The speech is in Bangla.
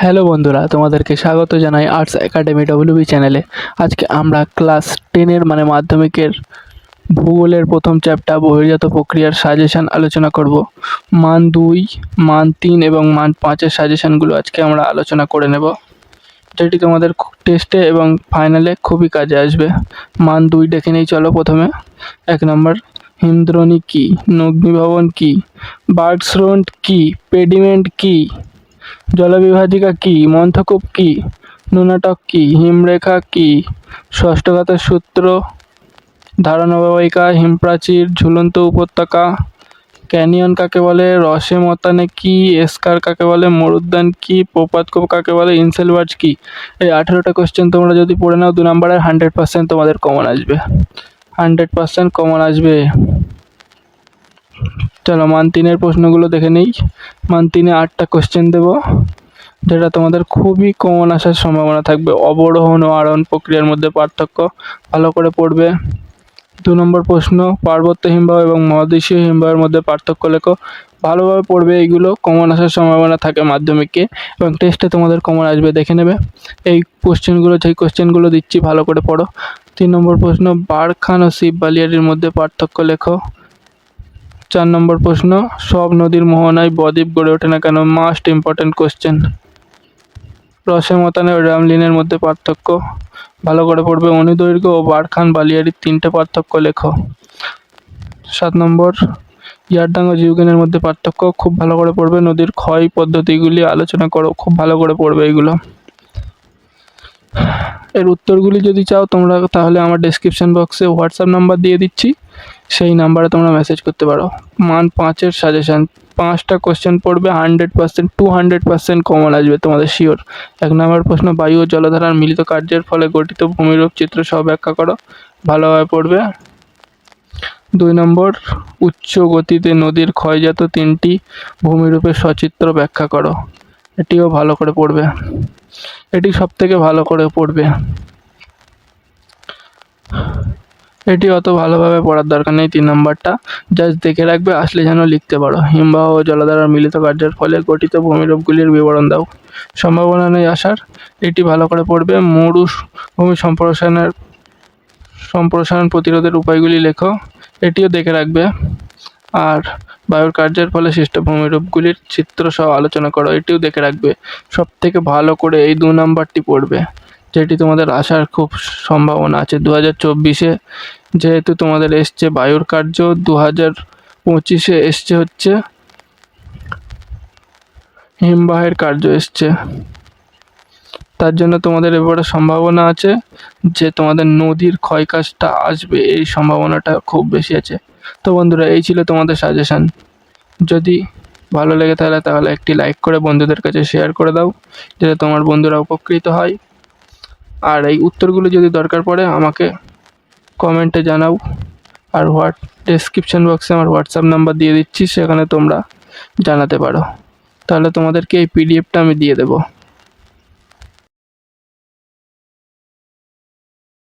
হ্যালো বন্ধুরা, তোমাদেরকে স্বাগত জানাই আর্টস একাডেমি ডব্লিউবি চ্যানেলে। আজকে আমরা ক্লাস 10-এর মাধ্যমিকের ভূগোলের প্রথম চ্যাপ্টার বহির্জাত প্রক্রিয়ার সাজেশন আলোচনা করব। মান 2, মান 3 এবং মান 5-এর সাজেশনগুলো আজকে আমরা আলোচনা করে নেব, যেটি তোমাদের টেস্টে এবং ফাইনালে খুবই কাজে আসবে। মান 2 দেখে নেই চলো। প্রথমে 1 নম্বর, হিমদ্রোণী কী, অগ্নিভবন কী, বার্গস্রোন্ড কী, পেডিমেন্ট কী, জলবিভাজিকা কী, মন্থকূপ কী, নুনাটক কী, হিমরেখা কী, ষষ্ঠঘাতের সূত্র, ধারণাবহিকা, হিমপ্রাচীর, ঝুলন্ত উপত্যকা, ক্যানিয়ন কাকে বলে, রসে মতানে কী, এস্কার কাকে বলে, মরুদ্যান কী, প্রপাতকূপ কাকে বলে, ইনসেলবার্জ কী। এই 18টা কোশ্চেন তোমরা যদি পড়ে নাও 2 নম্বরের 100% তোমাদের কমন আসবে, 100% কমন আসবে। চলো মান 3-এর প্রশ্নগুলো দেখে নিই। মান 3-এ 8টা কোশ্চেন দেবো, যেটা তোমাদের খুবই কমন আসার সম্ভাবনা থাকবে। অবরোহণ ও আরোহণ প্রক্রিয়ার মধ্যে পার্থক্য ভালো করে পড়বে। 2 নম্বর প্রশ্ন, পার্বত্য হিমবাহ এবং মহাদেশীয় হিমবাহের মধ্যে পার্থক্য লেখো। ভালোভাবে পড়বে, এইগুলো কমন আসার সম্ভাবনা থাকে মাধ্যমিকে এবং টেস্টে তোমাদের কমন আসবে, দেখে নেবে। এই কোশ্চেনগুলো, যেই কোশ্চেনগুলো দিচ্ছি ভালো করে পড়ো। 3 নম্বর প্রশ্ন, বারখান ও শিব বালিয়াড়ির মধ্যে পার্থক্য লেখো। 4 নম্বর প্রশ্ন, সব নদীর মোহনায় বদ্বীপ গড়ে ওঠে না কেন? Must important question. রসে মতানে ও রামলিনের মধ্যে পার্থক্য ভালো করে পড়বে। অনুদৈর্ঘ্য ও বারখান বালিয়াড়ির 3টে পার্থক্য লেখো। 7 নম্বর, ইয়ারদাং ও জিউগেনের মধ্যে পার্থক্য খুব ভালো করে পড়বে। নদীর ক্ষয় পদ্ধতিগুলি আলোচনা করো, খুব ভালো করে পড়বে এগুলো। এর উত্তরগুলি যদি চাও তোমরা, তাহলে আমার ডেসক্রিপশন বক্সে হোয়াটসঅ্যাপ নাম্বার দিয়ে দিচ্ছি, সেই নাম্বারে তোমরা মেসেজ করতে পারো। মান 5-এর সাজেশান, 5টা কোশ্চেন পড়বে, 100%, 200% কমন আসবে তোমাদের শিওর। 1 নম্বর প্রশ্ন, বায়ু ও জলধারার মিলিত কার্যের ফলে গঠিত ভূমিরূপ চিত্র সহ ব্যাখ্যা করো, ভালোভাবে পড়বে। 2 নম্বর, উচ্চ গতিতে নদীর ক্ষয়জাত 3টি ভূমিরূপের সচিত্র ব্যাখ্যা করো, এটিও ভালো করে পড়বে, এটি সবথেকে ভালো করে পড়বে। এটি অত ভালোভাবে পড়ার দরকার নেই, 3 নম্বরটা জাস্ট দেখে রাখবে, আসলে যেন লিখতে পারো। হিমবাহ ও জলধারার মিলিত কার্যের ফলে গঠিত ভূমিরূপগুলির বিবরণ দাও, সম্ভাবনা নেই আসার, এটি ভালো করে পড়বে। মরুভূমি সম্প্রসারণ প্রতিরোধের উপায়গুলি লেখো, এটিও দেখে রাখবে। আর বায়ুর কার্যের ফলে সৃষ্ট ভূমিরূপগুলির চিত্র সহ আলোচনা করো, এটিও দেখে রাখবে। সবথেকে ভালো করে এই 2 নম্বরটি পড়বে, যেটি তোমাদের আসার খুব সম্ভাবনা আছে 2024-এ। যেহেতু তোমাদের এসছে বায়ুর কার্য, 2025-এ এসছে হচ্ছে হিমবাহের কার্য এসছে, তার জন্য তোমাদের এবারে সম্ভাবনা আছে যে তোমাদের নদীর ক্ষয়কাজটা আসবে, এই সম্ভাবনাটা খুব বেশি আছে। তো বন্ধুরা, এই ছিল তোমাদের সাজেশান। যদি ভালো লেগে তাহলে একটি লাইক করে বন্ধুদের কাছে শেয়ার করে দাও, যাতে তোমার বন্ধুরা উপকৃত হয়। আর এই উত্তরগুলো যদি দরকার পড়ে আমাকে কমেন্টে জানাও। আর ডেসক্রিপশন বক্সে আমার হোয়াটসঅ্যাপ নাম্বার দিয়ে দিচ্ছি, সেখানে তোমরা জানাতে পারো, তাহলে তোমাদেরকে এই পিডিএফটা আমি দিয়ে দেবো।